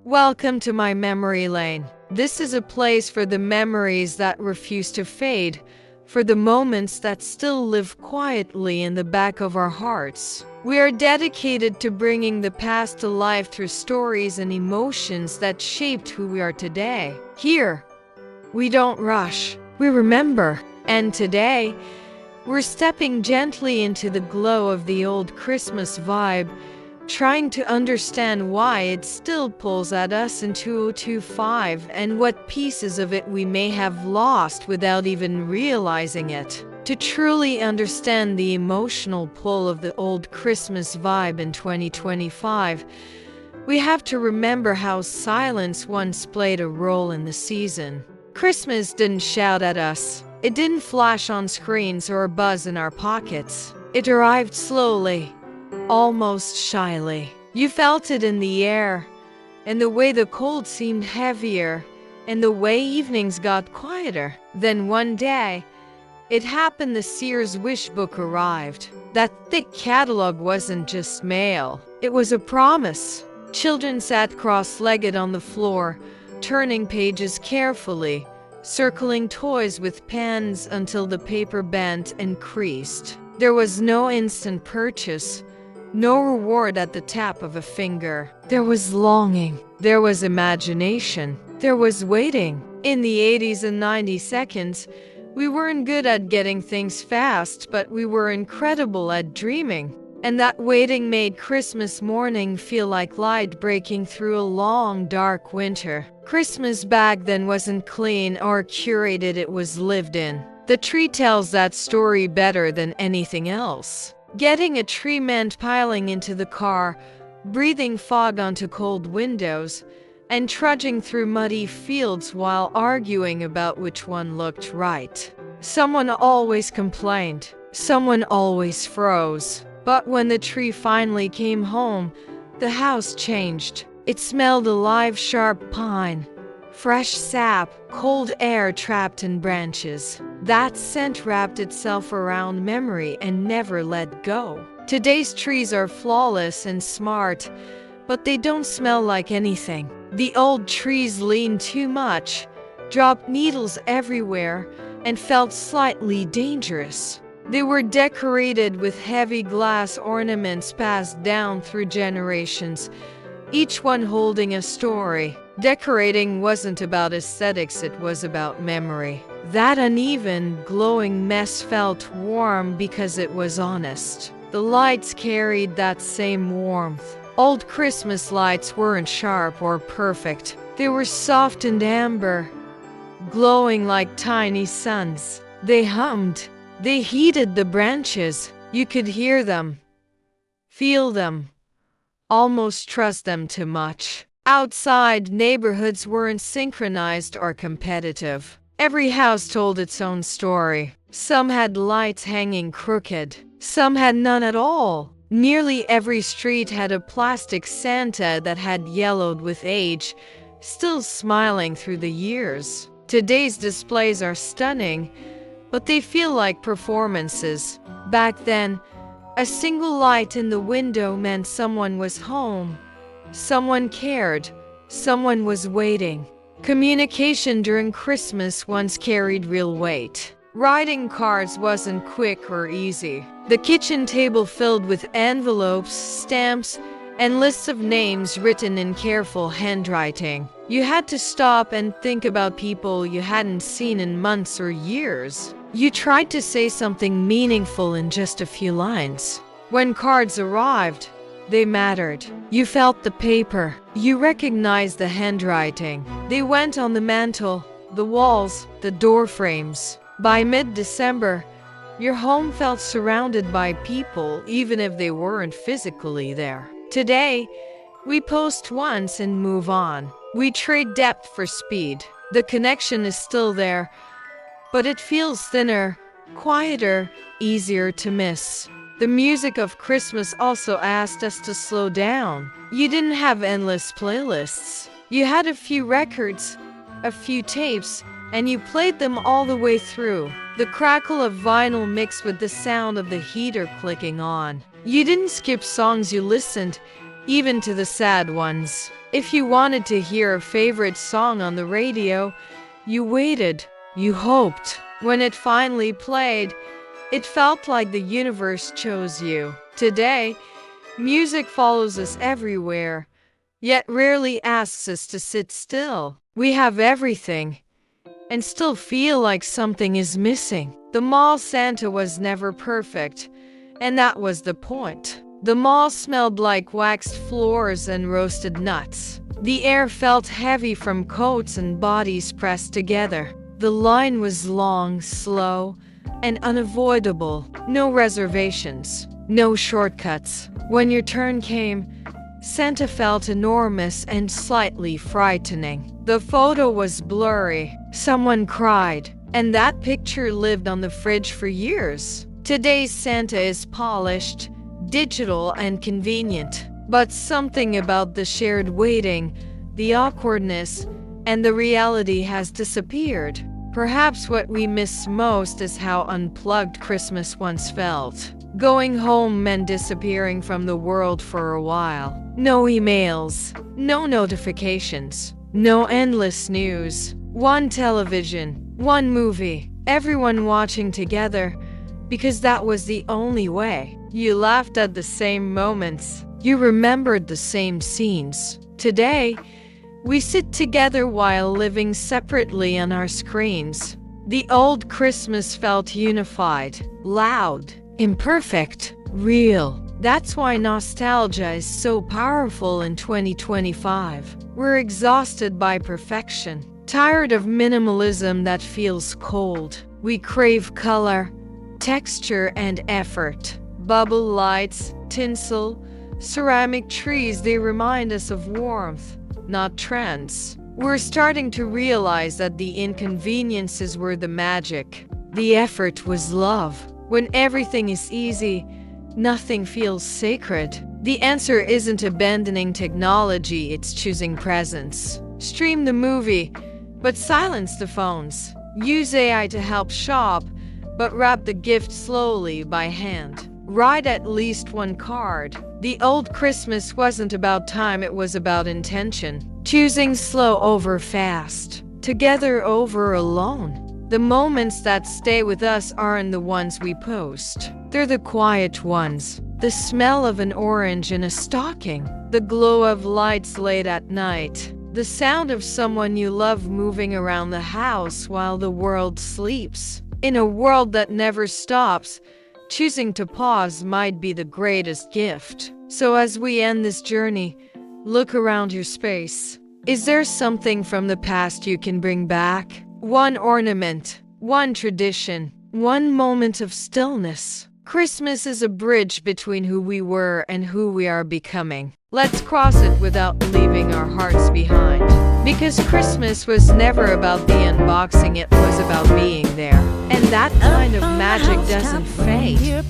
Welcome to my memory lane. This is a place for the memories that refuse to fade, for the moments that still live quietly in the back of our hearts. We are dedicated to bringing the past to life through stories and emotions that shaped who we are today. Here, we don't rush, we remember. And today, we're stepping gently into the glow of the old Christmas vibe, trying to understand why it still pulls at us in 2025 and what pieces of it we may have lost without even realizing it. To truly understand the emotional pull of the old Christmas vibe in 2025, we have to remember how silence once played a role in the season. Christmas didn't shout at us. It didn't flash on screens or buzz in our pockets. It arrived slowly, almost shyly. You felt it in the air, and the way the cold seemed heavier, and the way evenings got quieter. Then one day, it happened. The Sears wish book arrived. That thick catalog wasn't just mail, it was a promise. Children sat cross-legged on the floor, turning pages carefully, circling toys with pens until the paper bent and creased. There was no instant purchase, no reward at the tap of a finger. There was longing, there was imagination, there was waiting. In the 80s and 90s, we weren't good at getting things fast, but we were incredible at dreaming. And that waiting made Christmas morning feel like light breaking through a long, dark winter. Christmas back then wasn't clean or curated, it was lived in. The tree tells that story better than anything else. Getting a tree meant piling into the car, breathing fog onto cold windows, and trudging through muddy fields while arguing about which one looked right. Someone always complained. Someone always froze. But when the tree finally came home, the house changed. It smelled alive, sharp pine, fresh sap, cold air trapped in branches. That scent wrapped itself around memory and never let go. Today's trees are flawless and smart, but they don't smell like anything. The old trees leaned too much, dropped needles everywhere, and felt slightly dangerous. They were decorated with heavy glass ornaments passed down through generations, each one holding a story. Decorating wasn't about aesthetics, it was about memory. That uneven, glowing mess felt warm because it was honest. The lights carried that same warmth. Old Christmas lights weren't sharp or perfect. They were soft and amber, glowing like tiny suns. They hummed. They heated the branches. You could hear them, feel them, almost trust them too much. Outside, neighborhoods weren't synchronized or competitive. Every house told its own story. Some had lights hanging crooked. Some had none at all. Nearly every street had a plastic Santa that had yellowed with age, still smiling through the years. Today's displays are stunning, but they feel like performances. Back then, a single light in the window meant someone was home. Someone cared. Someone was waiting. Communication during Christmas once carried real weight. Writing cards wasn't quick or easy. The kitchen table filled with envelopes, stamps, and lists of names written in careful handwriting. You had to stop and think about people you hadn't seen in months or years. You tried to say something meaningful in just a few lines. When cards arrived, they mattered. You felt the paper. You recognized the handwriting. They went on the mantle, the walls, the door frames. By mid-December, your home felt surrounded by people, even if they weren't physically there. Today, we post once and move on. We trade depth for speed. The connection is still there, but it feels thinner, quieter, easier to miss. The music of Christmas also asked us to slow down. You didn't have endless playlists. You had a few records, a few tapes, and you played them all the way through. The crackle of vinyl mixed with the sound of the heater clicking on. You didn't skip songs, you listened, even to the sad ones. If you wanted to hear a favorite song on the radio, you waited, you hoped. When it finally played, it felt like the universe chose you. Today, music follows us everywhere, yet rarely asks us to sit still. We have everything, and still feel like something is missing. The mall Santa was never perfect, and that was the point. The mall smelled like waxed floors and roasted nuts. The air felt heavy from coats and bodies pressed together. The line was long, slow, and unavoidable. No reservations, no shortcuts. When your turn came, Santa felt enormous and slightly frightening. The photo was blurry. Someone cried, and that picture lived on the fridge for years. Today's Santa is polished, digital, and convenient. But something about the shared waiting, the awkwardness, and the reality has disappeared. Perhaps what we miss most is how unplugged Christmas once felt. Going home meant disappearing from the world for a while. No emails, no notifications, no endless news. One television, one movie, everyone watching together, because that was the only way. You laughed at the same moments. You remembered the same scenes. Today, we sit together while living separately on our screens. The old Christmas felt unified, loud, imperfect, real. That's why nostalgia is so powerful in 2025. We're exhausted by perfection, tired of minimalism that feels cold. We crave color, texture, and effort. Bubble lights, tinsel, ceramic trees, they remind us of warmth, not trends. We're starting to realize that the inconveniences were the magic. The effort was love. When everything is easy, nothing feels sacred. The answer isn't abandoning technology, it's choosing presence. Stream the movie, but silence the phones. Use AI to help shop, but wrap the gift slowly by hand. Write at least one card. The old Christmas wasn't about time, it was about intention. Choosing slow over fast, together over alone. The moments that stay with us aren't the ones we post. They're the quiet ones. The smell of an orange in a stocking. The glow of lights late at night. The sound of someone you love moving around the house while the world sleeps. In a world that never stops, choosing to pause might be the greatest gift. So as we end this journey, look around your space. Is there something from the past you can bring back? One ornament, one tradition, one moment of stillness. Christmas is a bridge between who we were and who we are becoming. Let's cross it without leaving our hearts behind. Because Christmas was never about the unboxing, it was about being there. And that kind of magic doesn't fade.